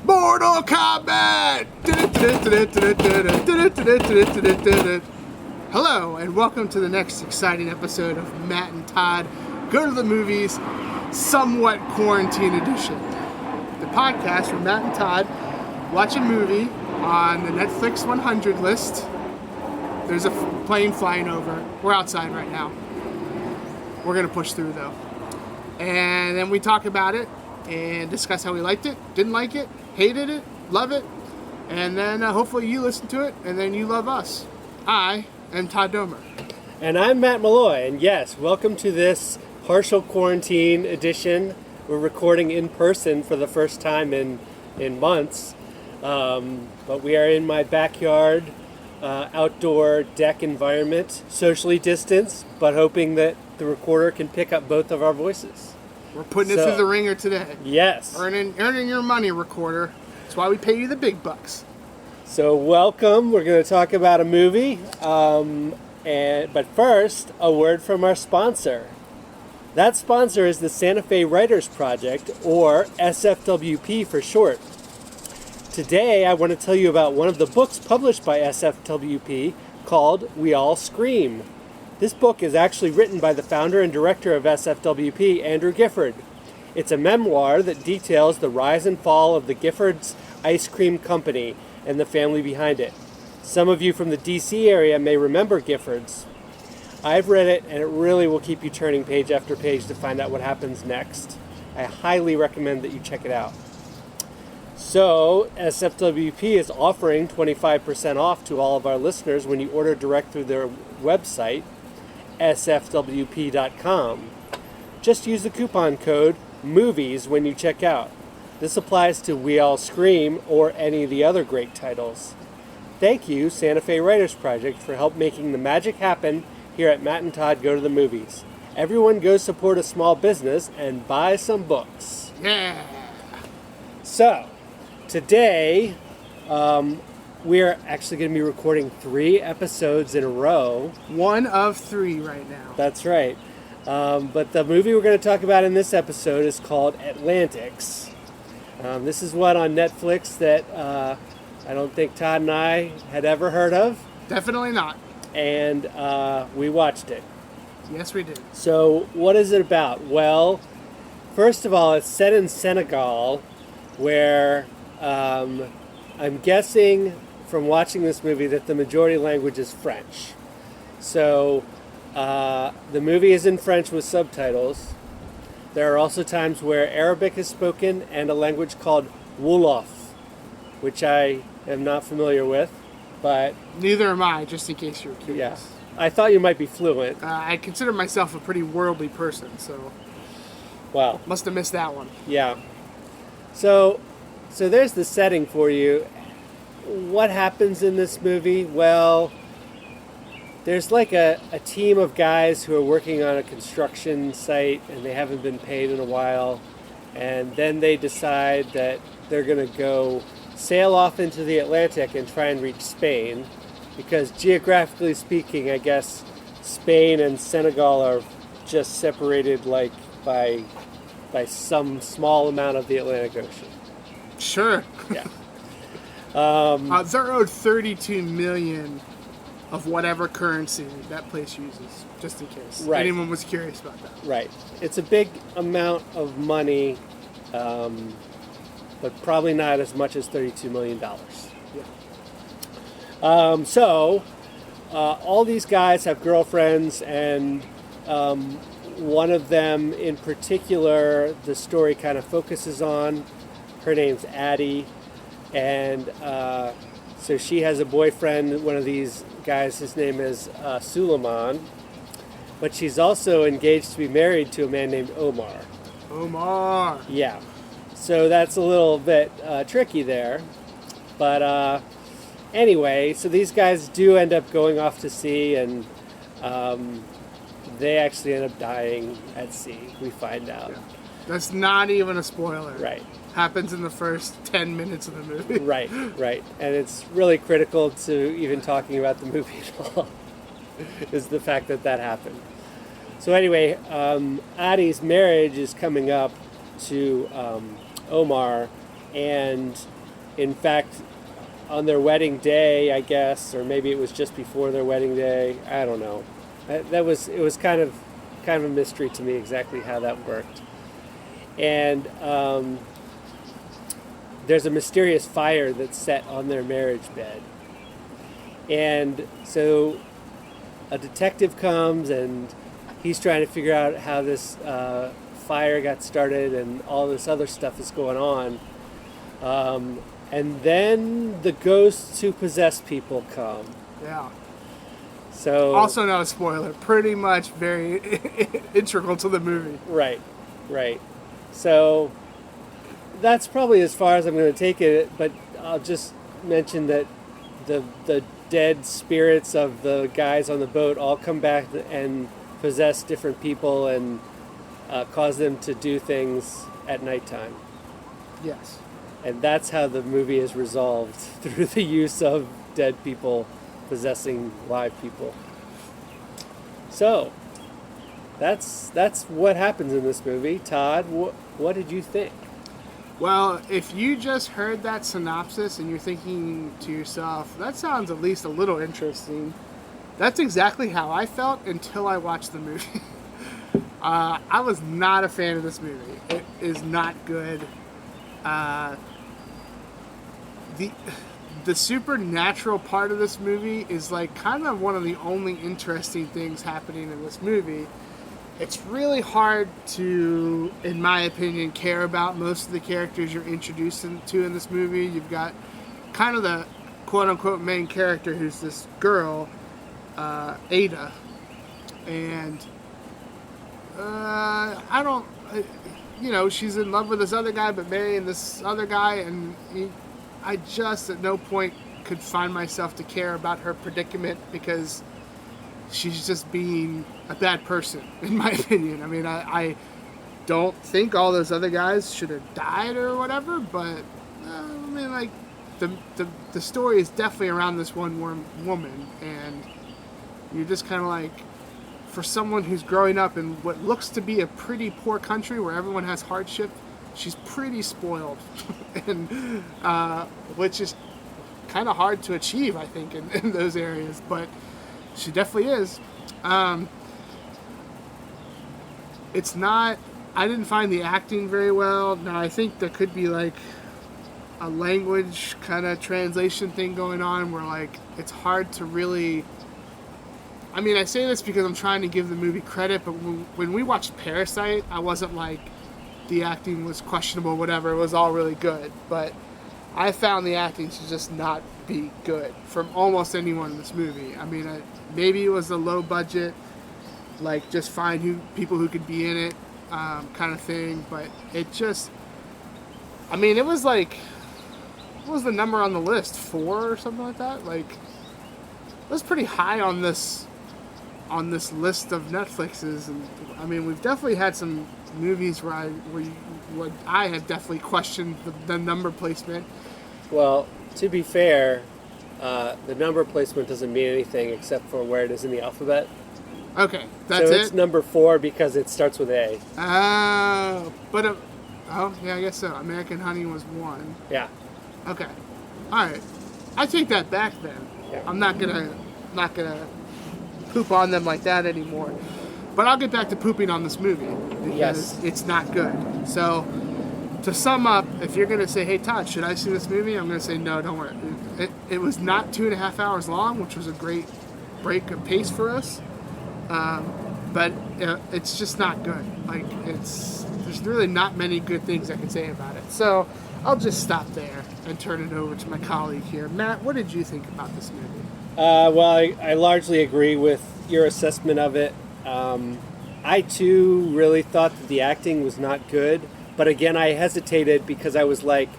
Mortal Kombat! Hello, and welcome to the next exciting episode of Matt and Todd Go to the Movies, somewhat quarantine edition. The podcast where Matt and Todd watch a movie on the Netflix 100 list. There's a plane flying over. We're outside right now. We're going to push through, though. And then we talk about it and discuss how we liked it, didn't like it, hated it, love it, and then hopefully you listen to it, and then you love us. I am Todd Domer. And I'm Matt Malloy, and yes, welcome to this partial quarantine edition. We're recording in person for the first time in months, but we are in my backyard, outdoor deck environment, socially distanced, but hoping that the recorder can pick up both of our voices. We're putting it through the ringer today. Yes. Earning your money, recorder. That's why we pay you the big bucks. So welcome. We're going to talk about a movie. But first, a word from our sponsor. That sponsor is the Santa Fe Writers Project, or SFWP for short. Today, I want to tell you about one of the books published by SFWP called We All Scream. This book is actually written by the founder and director of SFWP, Andrew Gifford. It's a memoir that details the rise and fall of the Giffords Ice Cream Company and the family behind it. Some of you from the DC area may remember Giffords. I've read it, and it really will keep you turning page after page to find out what happens next. I highly recommend that you check it out. So, SFWP is offering 25% off to all of our listeners when you order direct through their website, sfwp.com. Just use the coupon code MOVIES when you check out. This applies to We All Scream or any of the other great titles. Thank you, Santa Fe Writers Project, for help making the magic happen here at Matt and Todd Go to the Movies. Everyone go support a small business and buy some books. Yeah. So, today, we're actually going to be recording 3 episodes in a row. One of 3 right now. That's right. But the movie we're going to talk about in this episode is called Atlantics. This is one on Netflix that I don't think Todd and I had ever heard of. Definitely not. And we watched it. Yes, we did. So, what is it about? Well, first of all, it's set in Senegal, where I'm guessing from watching this movie that the majority language is French. So the movie is in French with subtitles. There are also times where Arabic is spoken and a language called Wolof, which I am not familiar with, but... Neither am I, just in case you're curious. Yeah. I thought you might be fluent. I consider myself a pretty worldly person, so... Wow. Must have missed that one. Yeah. So there's the setting for you. What happens in this movie? Well, there's like a team of guys who are working on a construction site and they haven't been paid in a while. And then they decide that they're going to go sail off into the Atlantic and try and reach Spain. Because geographically speaking, I guess Spain and Senegal are just separated like by some small amount of the Atlantic Ocean. Sure. Yeah. They're owed $32 million of whatever currency that place uses, just in case anyone was curious about that. Right. It's a big amount of money, but probably not as much as $32 million. Yeah. So, all these guys have girlfriends, and one of them in particular, the story kind of focuses on. Her name's Addie, and so she has a boyfriend, one of these guys, his name is Suleiman, but she's also engaged to be married to a man named Omar. Omar! Yeah, so that's a little bit tricky there, but anyway, so these guys do end up going off to sea, and they actually end up dying at sea, we find out. Yeah. That's not even a spoiler. Right. Happens in the first 10 minutes of the movie. Right. And it's really critical to even talking about the movie at all, is the fact that happened. So anyway, Adi's marriage is coming up to Omar, and in fact, on their wedding day, I guess, or maybe it was just before their wedding day. I don't know. It was kind of a mystery to me exactly how that worked. And there's a mysterious fire that's set on their marriage bed, and so a detective comes and he's trying to figure out how this fire got started and all this other stuff is going on. And then the ghosts who possess people come. Yeah. So also not a spoiler. Pretty much very integral to the movie. Right. So that's probably as far as I'm going to take it. But I'll just mention that the dead spirits of the guys on the boat all come back and possess different people and cause them to do things at nighttime. Yes. And that's how the movie is resolved, through the use of dead people possessing live people. So, that's what happens in this movie. Todd, what did you think? Well, if you just heard that synopsis and you're thinking to yourself, that sounds at least a little interesting, that's exactly how I felt until I watched the movie. I was not a fan of this movie. It is not good. The supernatural part of this movie is like kind of one of the only interesting things happening in this movie. It's really hard to, in my opinion, care about most of the characters you're introduced to in this movie. You've got kind of the quote-unquote main character who's this girl, Ada, and she's in love with this other guy but marrying this other guy, and I just at no point could find myself to care about her predicament because she's just being a bad person, in my opinion. I mean, I don't think all those other guys should have died or whatever, but the story is definitely around this one woman, and you're just kind of like, for someone who's growing up in what looks to be a pretty poor country where everyone has hardship, she's pretty spoiled, and which is kind of hard to achieve, I think, in those areas, but she definitely is. It's not, I didn't find the acting very well. Now, I think there could be like a language kind of translation thing going on where like it's hard to really, I mean, I say this because I'm trying to give the movie credit, but when we watched Parasite, I wasn't like, the acting was questionable, whatever. It was all really good. But I found the acting to just not be good from almost anyone in this movie. I mean, maybe it was a low budget, like just find people who could be in it kind of thing. But it just, I mean, it was like, what was the number on the list? 4 or something like that? Like, it was pretty high on this list of Netflix's, and I mean, we've definitely had some movies where I have definitely questioned the number placement. Well, to be fair, the number placement doesn't mean anything except for where it is in the alphabet. Okay, that's so it. It's number 4 because it starts with A. But yeah, I guess so. American Honey was 1. Yeah. Okay. All right. I take that back then. Yeah. I'm not gonna poop on them like that anymore. But I'll get back to pooping on this movie because It's not good. So, to sum up, if you're going to say, hey, Todd, should I see this movie? I'm going to say, no, don't worry. It was not 2.5 hours long, which was a great break of pace for us. But it's just not good. Like, there's really not many good things I can say about it. So, I'll just stop there and turn it over to my colleague here. Matt, what did you think about this movie? Well, I largely agree with your assessment of it. I too really thought that the acting was not good, but again I hesitated because I was like,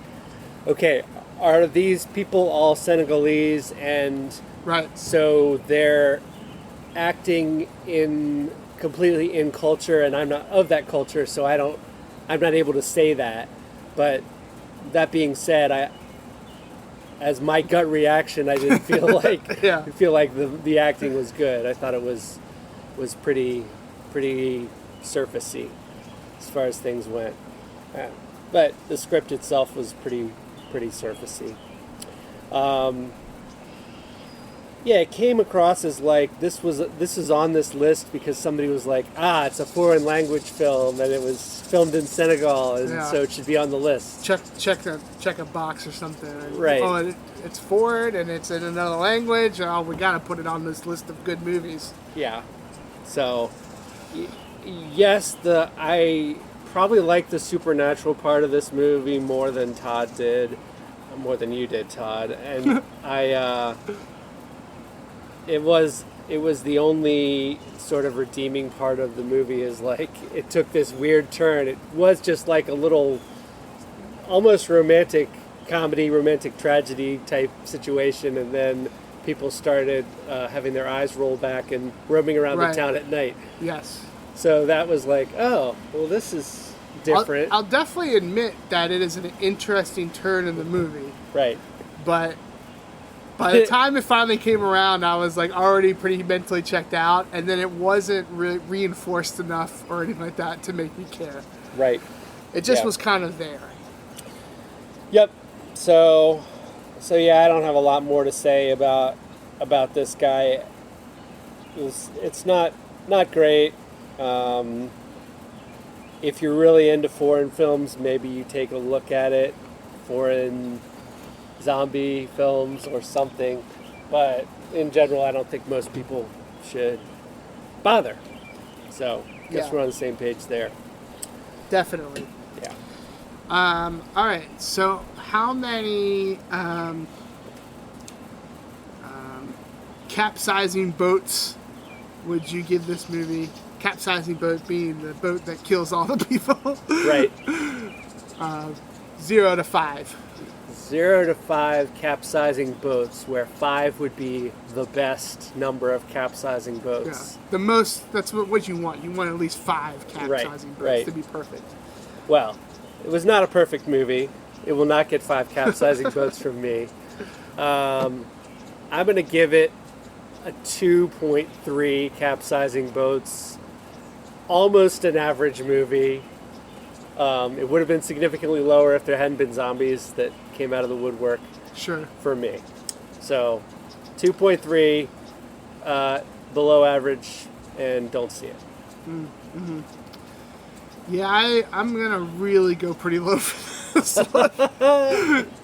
okay, are these people all Senegalese, and right, so they're acting completely in culture, and I'm not of that culture, so I'm not able to say that. But that being said, as my gut reaction, I didn't feel like yeah. feel like the acting was good. I thought it was pretty pretty surfacey as far as things went. But the script itself was pretty surfacey. Yeah, it came across as like this is on this list because somebody was like, it's a foreign language film and it was filmed in Senegal, and so it should be on the list. Check a box or something. Right. Oh, it's foreign and it's in another language. Oh, we gotta put it on this list of good movies. Yeah. So, yes, I probably like the supernatural part of this movie more than Todd did, more than you did, Todd, and It was the only sort of redeeming part of the movie is like it took this weird turn. It was just like a little almost romantic comedy, romantic tragedy type situation, and then people started having their eyes roll back and roaming around the town at night. Yes. So that was like, oh, well, this is different. I'll definitely admit that it is an interesting turn in the movie. Right. But by the time it finally came around, I was like already pretty mentally checked out, and then it wasn't really reinforced enough or anything like that to make me care. Right. It just was kind of there. Yep. So yeah, I don't have a lot more to say about this guy. It's not great. If you're really into foreign films, maybe you take a look at it. Foreign zombie films or something, but in general I don't think most people should bother. So I guess we're on the same page there. Definitely. Yeah. All right, so how many capsizing boats would you give this movie? Capsizing boat being the boat that kills all the people. Right. 0 to 5. 0 to 5 capsizing boats, where 5 would be the best number of capsizing boats. Yeah. The most, that's what you want. You want at least 5 capsizing boats to be perfect. Well, it was not a perfect movie. It will not get 5 capsizing boats from me. I'm going to give it a 2.3 capsizing boats. Almost an average movie. It would have been significantly lower if there hadn't been zombies that came out of the woodwork. Sure. For me. So, 2.3, below average, and don't see it. Mm-hmm. Yeah, I'm going to really go pretty low for this one.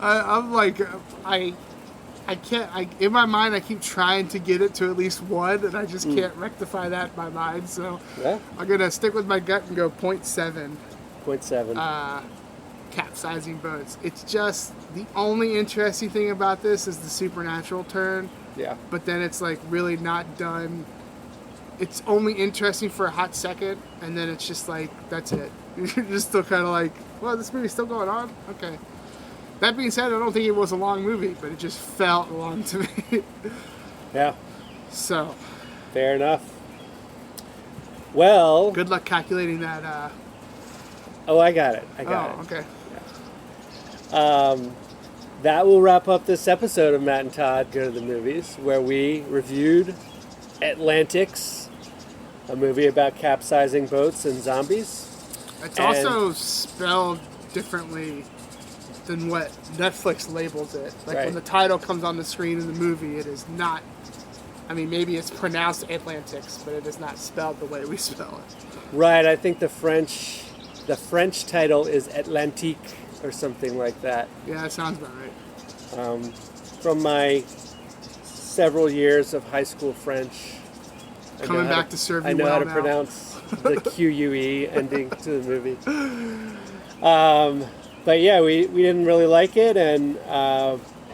I'm like, I can't, in my mind, I keep trying to get it to at least 1, and I just can't rectify that in my mind. So, I'm going to stick with my gut and go 0.7. 0.7. Capsizing boats. It's just the only interesting thing about this is the supernatural turn. Yeah. But then it's like really not done. It's only interesting for a hot second, and then it's just like that's it. You're just still kind of like, well, this movie's still going on. Okay. That being said, I don't think it was a long movie, but it just felt long to me. Yeah. So. Fair enough. Well. Good luck calculating that. Oh, I got it. Okay. That will wrap up this episode of Matt and Todd Go to the Movies, where we reviewed Atlantics, a movie about capsizing boats and zombies. It's also spelled differently than what Netflix labels it. Like when the title comes on the screen in the movie, it is not. I mean, maybe it's pronounced Atlantics, but it is not spelled the way we spell it. Right. I think the French title is Atlantique or something like that. Yeah, that sounds about right. From my several years of high school French, coming back to serve you well now. I know how to pronounce the QUE ending to the movie. But yeah, we didn't really like it, and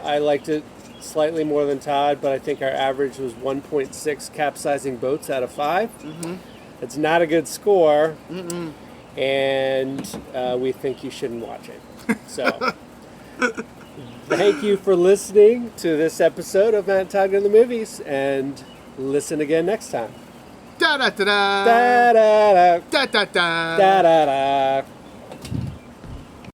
I liked it slightly more than Todd, but I think our average was 1.6 capsizing boats out of 5. Mm-hmm. It's not a good score. Mm-mm. And we think you shouldn't watch it. So, thank you for listening to this episode of Matt and Todd Go to the Movies, and listen again next time. Da da da da da da da da da da da da da.